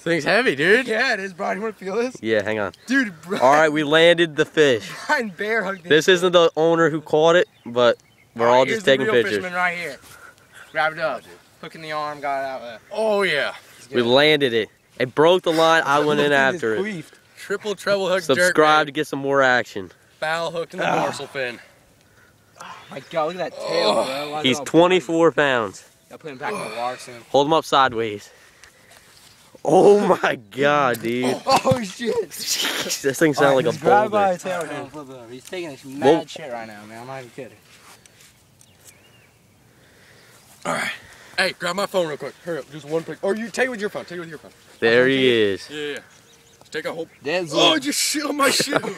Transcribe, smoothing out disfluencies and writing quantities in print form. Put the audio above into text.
Thing's heavy, dude. Yeah, it is, Brian. You want to feel this? Yeah, hang on. Dude, Brian. All right, we landed the fish. Brian bear hugged This isn't the owner who caught it, but we're all just taking the real pictures. Fisherman right here. Grab it up. Hook in the arm, got it out there. Oh, yeah. We landed it. It broke the line. I went in after it. Triple treble hook Subscribe to jerkbait. get some more action. Foul hooked in the dorsal fin. Oh my God, look at that tail, bro. He's 24 pounds. I'll put him back in the water soon. Hold him up sideways. Oh my God, dude. Oh shit. This thing sounds like a grab by boulder. his tail and flip it over. He's taking this mad shit right now, man. I'm not even kidding. Alright. Hey, grab my phone real quick. Hurry up. Just one pic. Or you take it with your phone. Take it with your phone. There he is. Yeah. Just take a whole. That's Oh, just shit on my shoe.